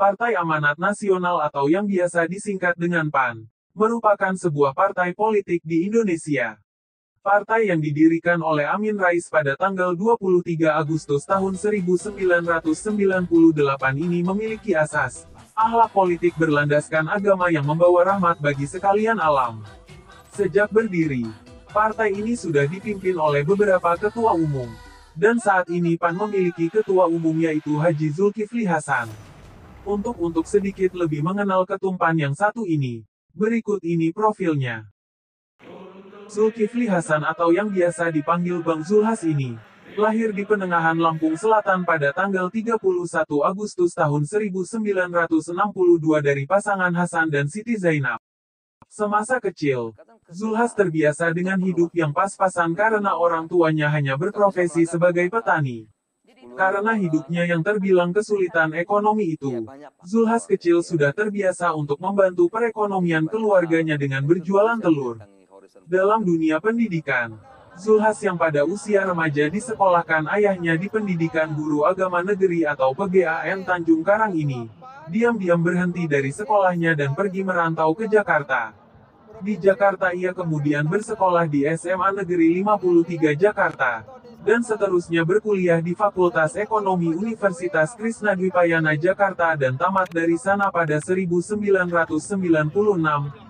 Partai Amanat Nasional atau yang biasa disingkat dengan PAN, merupakan sebuah partai politik di Indonesia. Partai yang didirikan oleh Amin Rais pada tanggal 23 Agustus tahun 1998 ini memiliki asas, akhlak politik berlandaskan agama yang membawa rahmat bagi sekalian alam. Sejak berdiri, partai ini sudah dipimpin oleh beberapa ketua umum. Dan saat ini PAN memiliki ketua umum yaitu Haji Zulkifli Hasan. Untuk sedikit lebih mengenal ketum PAN yang satu ini, berikut ini profilnya. Zulkifli Hasan atau yang biasa dipanggil Bang Zulhas ini, lahir di Penengahan Lampung Selatan pada tanggal 31 Agustus tahun 1962 dari pasangan Hasan dan Siti Zainab. Semasa kecil, Zulhas terbiasa dengan hidup yang pas-pasan karena orang tuanya hanya berprofesi sebagai petani. Karena hidupnya yang terbilang kesulitan ekonomi itu, Zulhas kecil sudah terbiasa untuk membantu perekonomian keluarganya dengan berjualan telur. Dalam dunia pendidikan, Zulhas yang pada usia remaja disekolahkan ayahnya di Pendidikan Guru Agama Negeri atau PGAN Tanjung Karang ini, diam-diam berhenti dari sekolahnya dan pergi merantau ke Jakarta. Di Jakarta ia kemudian bersekolah di SMA Negeri 53 Jakarta, dan seterusnya berkuliah di Fakultas Ekonomi Universitas Krisnadwipayana Jakarta dan tamat dari sana pada 1996.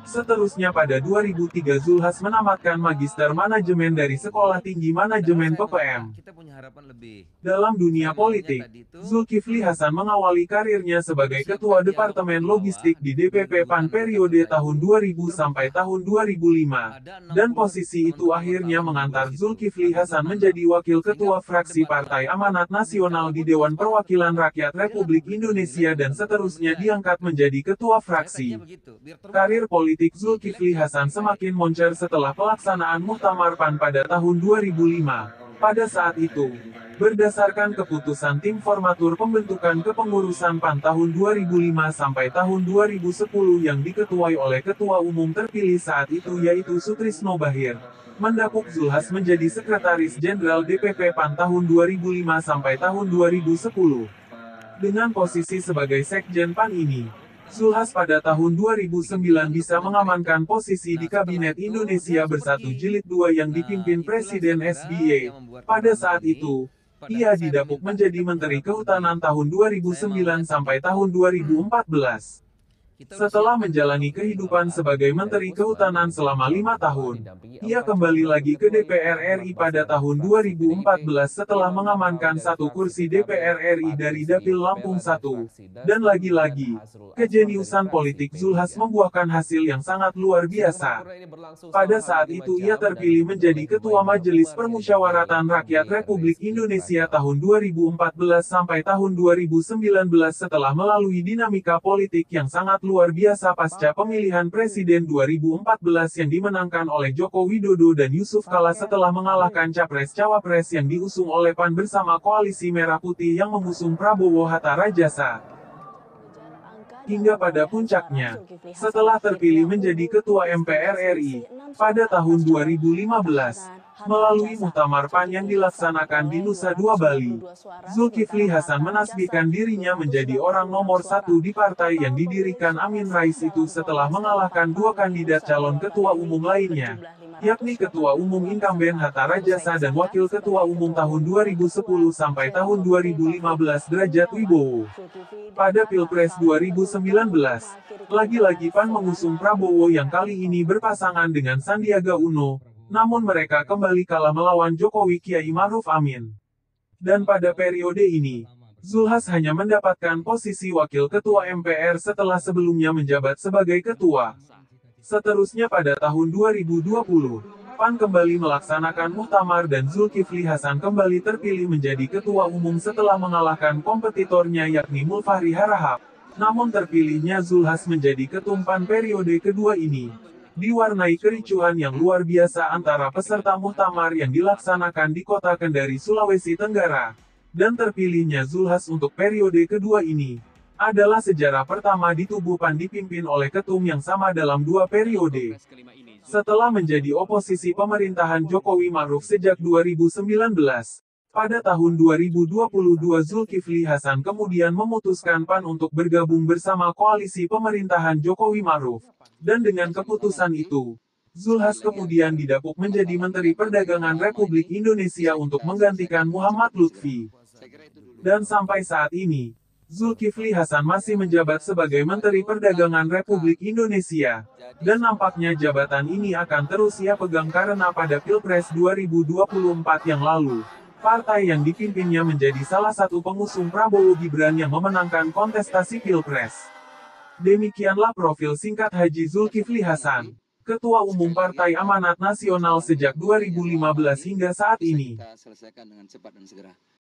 Seterusnya pada 2003 Zulhas menamatkan Magister Manajemen dari Sekolah Tinggi Manajemen PPM. Dalam dunia politik, Zulkifli Hasan mengawali karirnya sebagai Ketua Departemen Logistik di DPP PAN periode tahun 2000 sampai tahun 2005, dan posisi itu akhirnya mengantar Zulkifli Hasan menjadi Wakil Ketua Fraksi Partai Amanat Nasional di Dewan Perwakilan Rakyat Republik Indonesia dan seterusnya diangkat menjadi Ketua Fraksi. Karir politik Zulkifli Hasan semakin moncer setelah pelaksanaan Muktamar PAN pada tahun 2005. Pada saat itu, berdasarkan keputusan Tim Formatur Pembentukan Kepengurusan PAN tahun 2005 sampai tahun 2010 yang diketuai oleh Ketua Umum terpilih saat itu yaitu Sutrisno Bachir, mendapuk Zulhas menjadi Sekretaris Jenderal DPP PAN tahun 2005 sampai tahun 2010. Dengan posisi sebagai Sekjen PAN ini, Zulhas pada tahun 2009 bisa mengamankan posisi di Kabinet Indonesia Bersatu Jilid 2 yang dipimpin Presiden SBY. Pada saat itu, ia didapuk menjadi Menteri Kehutanan tahun 2009 sampai tahun 2014. Setelah menjalani kehidupan sebagai Menteri Kehutanan selama 5 tahun, ia kembali lagi ke DPR RI pada tahun 2014 setelah mengamankan satu kursi DPR RI dari Dapil Lampung 1. Dan lagi-lagi, kejeniusan politik Zulhas membuahkan hasil yang sangat luar biasa. Pada saat itu ia terpilih menjadi Ketua Majelis Permusyawaratan Rakyat Republik Indonesia tahun 2014 sampai tahun 2019 setelah melalui dinamika politik yang sangat luar biasa pasca pemilihan Presiden 2014 yang dimenangkan oleh Joko Widodo dan Yusuf Kala setelah mengalahkan Capres-Cawapres yang diusung oleh PAN bersama Koalisi Merah Putih yang mengusung Prabowo Hatta Rajasa. Hingga pada puncaknya, setelah terpilih menjadi Ketua MPR RI, pada tahun 2015, melalui Muktamar PAN yang dilaksanakan di Nusa Dua Bali, Zulkifli Hasan menasbihkan dirinya menjadi orang nomor 1 di partai yang didirikan Amin Rais itu setelah mengalahkan 2 kandidat calon ketua umum lainnya, yakni Ketua Umum Inkamben Hatta Rajasa dan Wakil Ketua Umum tahun 2010 sampai tahun 2015 Derajat Wibowo. Pada Pilpres 2019, lagi-lagi PAN mengusung Prabowo yang kali ini berpasangan dengan Sandiaga Uno, namun mereka kembali kalah melawan Jokowi Kiai Ma'ruf Amin. Dan pada periode ini, Zulhas hanya mendapatkan posisi Wakil Ketua MPR setelah sebelumnya menjabat sebagai Ketua. Seterusnya pada tahun 2020, PAN kembali melaksanakan muktamar dan Zulkifli Hasan kembali terpilih menjadi Ketua Umum setelah mengalahkan kompetitornya yakni Mulfahri Harahap. Namun terpilihnya Zulhas menjadi Ketum PAN periode kedua ini diwarnai kericuhan yang luar biasa antara peserta muktamar yang dilaksanakan di kota Kendari, Sulawesi Tenggara. Dan terpilihnya Zulhas untuk periode kedua ini adalah sejarah pertama di tubuh PAN dipimpin oleh ketum yang sama dalam 2 periode. Setelah menjadi oposisi pemerintahan Jokowi Ma'ruf sejak 2019, Pada tahun 2022 Zulkifli Hasan kemudian memutuskan PAN untuk bergabung bersama koalisi pemerintahan Jokowi Ma'ruf. Dan dengan keputusan itu, Zulhas kemudian didapuk menjadi Menteri Perdagangan Republik Indonesia untuk menggantikan Muhammad Lutfi. Dan sampai saat ini, Zulkifli Hasan masih menjabat sebagai Menteri Perdagangan Republik Indonesia. Dan nampaknya jabatan ini akan terus ia pegang karena pada Pilpres 2024 yang lalu, partai yang dipimpinnya menjadi salah satu pengusung Prabowo Gibran yang memenangkan kontestasi Pilpres. Demikianlah profil singkat Haji Zulkifli Hasan, Ketua Umum Partai Amanat Nasional sejak 2015 hingga saat ini.